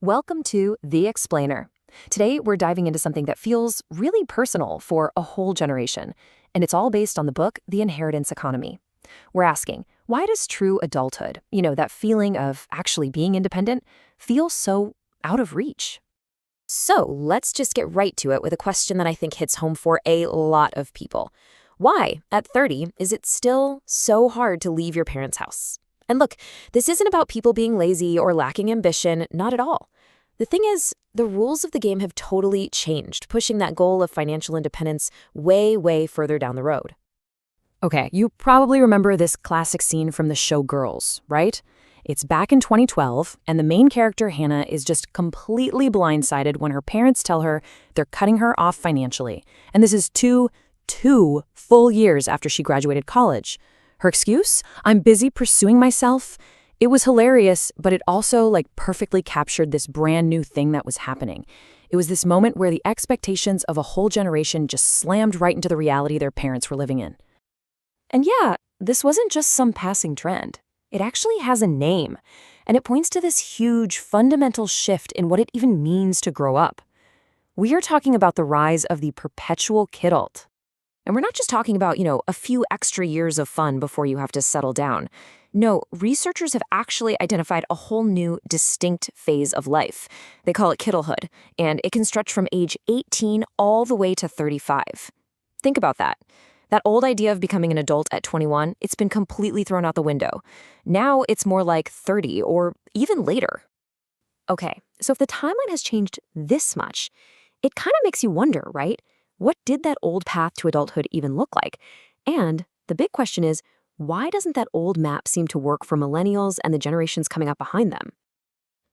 Welcome to The Explainer. Today, we're diving into something that feels really personal for a whole generation, and it's all based on the book, The Inheritance Economy. We're asking, why does true adulthood, that feeling of actually being independent, feel so out of reach? So let's just get right to it with a question that I think hits home for a lot of people. Why, at 30, is it still so hard to leave your parents' house? And look, this isn't about people being lazy or lacking ambition, not at all. The thing is, the rules of the game have totally changed, pushing that goal of financial independence way, way further down the road. Okay, you probably remember this classic scene from the show Girls, right? It's back in 2012, and the main character, Hannah, is just completely blindsided when her parents tell her they're cutting her off financially. And this is two full years after she graduated college. Her excuse? I'm busy pursuing myself. It was hilarious, but it also perfectly captured this brand new thing that was happening. It was this moment where the expectations of a whole generation just slammed right into the reality their parents were living in. And yeah, this wasn't just some passing trend. It actually has a name, and it points to this huge fundamental shift in what it even means to grow up. We are talking about the rise of the perpetual kidult. And we're not just talking about, a few extra years of fun before you have to settle down. No, researchers have actually identified a whole new, distinct phase of life. They call it kidulthood, and it can stretch from age 18 all the way to 35. Think about that. That old idea of becoming an adult at 21, it's been completely thrown out the window. Now it's more like 30 or even later. Okay, so if the timeline has changed this much, it kind of makes you wonder, right? What did that old path to adulthood even look like? And the big question is, why doesn't that old map seem to work for millennials and the generations coming up behind them?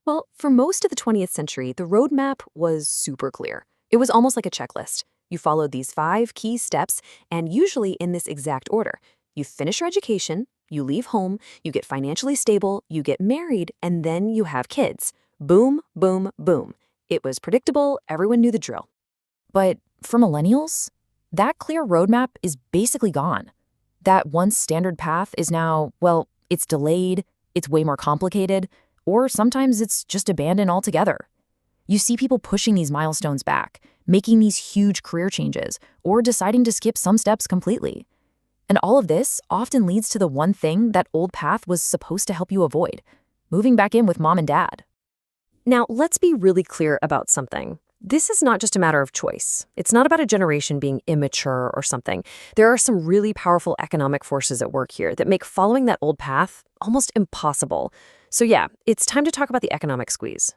Well, for most of the 20th century, the roadmap was super clear. It was almost like a checklist. You followed these 5 key steps, and usually in this exact order. You finish your education, you leave home, you get financially stable, you get married, and then you have kids. Boom, boom, boom. It was predictable, everyone knew the drill. But for millennials, that clear roadmap is basically gone. That once standard path is now, it's delayed, it's way more complicated, or sometimes it's just abandoned altogether. You see people pushing these milestones back, making these huge career changes, or deciding to skip some steps completely. And all of this often leads to the one thing that old path was supposed to help you avoid, moving back in with mom and dad. Now, let's be really clear about something. This is not just a matter of choice. It's not about a generation being immature or something. There are some really powerful economic forces at work here that make following that old path almost impossible. So yeah, it's time to talk about the economic squeeze.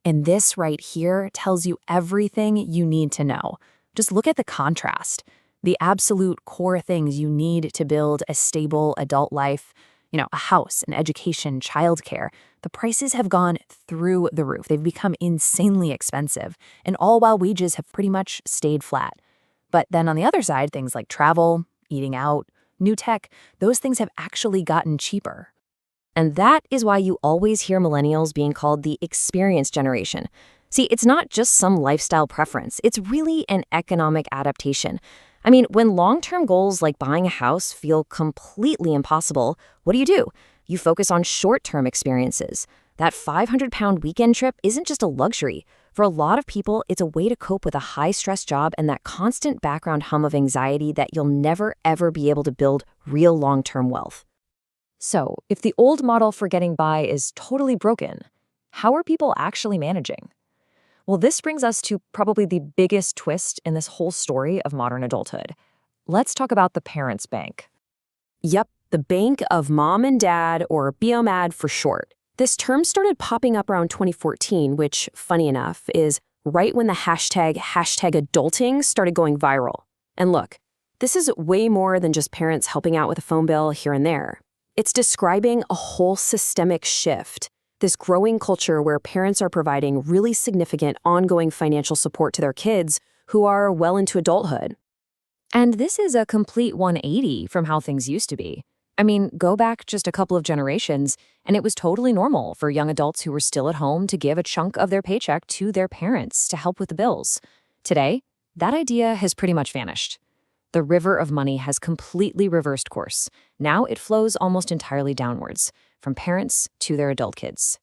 And this right here tells you everything you need to know. Just look at the contrast. The absolute core things you need to build a stable adult life, a house, an education, childcare. The prices have gone through the roof. They've become insanely expensive, and all while wages have pretty much stayed flat. But then on the other side, things like travel, eating out, new tech, those things have actually gotten cheaper. And that is why you always hear millennials being called the experience generation. See, it's not just some lifestyle preference. It's really an economic adaptation. I mean, when long-term goals like buying a house feel completely impossible, what do? You focus on short-term experiences. That 500-pound weekend trip isn't just a luxury. For a lot of people, it's a way to cope with a high-stress job and that constant background hum of anxiety that you'll never, ever be able to build real long-term wealth. So, if the old model for getting by is totally broken, how are people actually managing? Well, this brings us to probably the biggest twist in this whole story of modern adulthood. Let's talk about the parents' bank. Yep, the bank of mom and dad, or BOMAD for short. This term started popping up around 2014, which, funny enough, is right when the hashtag adulting started going viral. And look, this is way more than just parents helping out with a phone bill here and there. It's describing a whole systemic shift. This growing culture where parents are providing really significant ongoing financial support to their kids who are well into adulthood. And this is a complete 180 from how things used to be. I mean, go back just a couple of generations, and it was totally normal for young adults who were still at home to give a chunk of their paycheck to their parents to help with the bills. Today, that idea has pretty much vanished. The river of money has completely reversed course. Now it flows almost entirely downwards, from parents to their adult kids.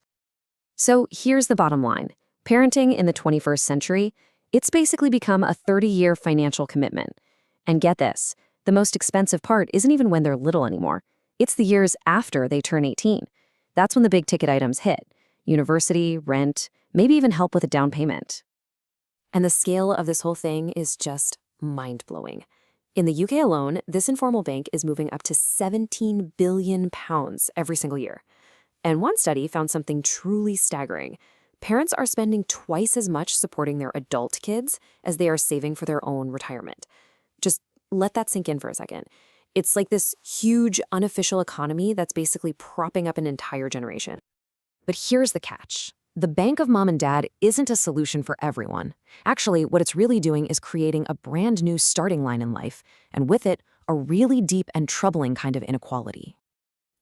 So here's the bottom line. Parenting in the 21st century, it's basically become a 30-year financial commitment. And get this, the most expensive part isn't even when they're little anymore. It's the years after they turn 18. That's when the big-ticket items hit. University, rent, maybe even help with a down payment. And the scale of this whole thing is just mind-blowing. In the UK alone, this informal bank is moving up to £17 billion every single year. And one study found something truly staggering. Parents are spending twice as much supporting their adult kids as they are saving for their own retirement. Just let that sink in for a second. It's like this huge unofficial economy that's basically propping up an entire generation. But here's the catch. The bank of mom and dad isn't a solution for everyone. Actually, what it's really doing is creating a brand new starting line in life, and with it, a really deep and troubling kind of inequality.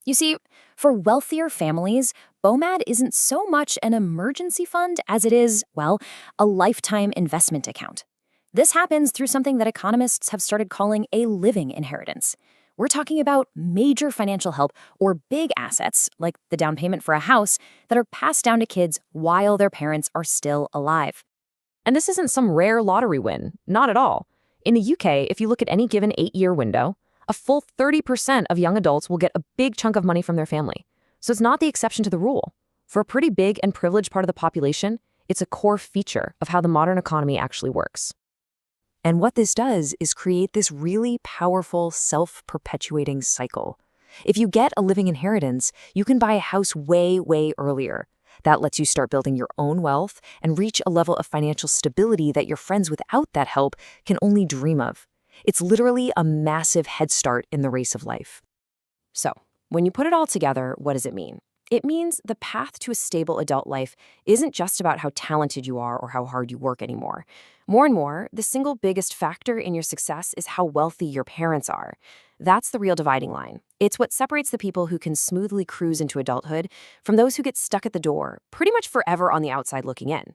You see, for wealthier families, BOMAD isn't so much an emergency fund as it is, well, a lifetime investment account. This happens through something that economists have started calling a living inheritance. We're talking about major financial help or big assets, like the down payment for a house, that are passed down to kids while their parents are still alive. And this isn't some rare lottery win, not at all. In the UK, if you look at any given 8-year window, a full 30% of young adults will get a big chunk of money from their family. So it's not the exception to the rule. For a pretty big and privileged part of the population, it's a core feature of how the modern economy actually works. And what this does is create this really powerful, self-perpetuating cycle. If you get a living inheritance, you can buy a house way, way earlier. That lets you start building your own wealth and reach a level of financial stability that your friends without that help can only dream of. It's literally a massive head start in the race of life. So, when you put it all together, what does it mean? It means the path to a stable adult life isn't just about how talented you are or how hard you work anymore. More and more, the single biggest factor in your success is how wealthy your parents are. That's the real dividing line. It's what separates the people who can smoothly cruise into adulthood from those who get stuck at the door, pretty much forever on the outside looking in.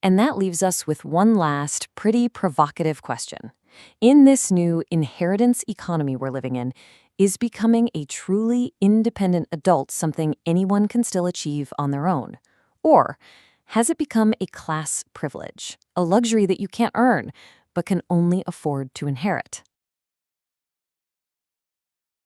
And that leaves us with one last, pretty provocative question. In this new inheritance economy we're living in, is becoming a truly independent adult something anyone can still achieve on their own? Or has it become a class privilege, a luxury that you can't earn, but can only afford to inherit?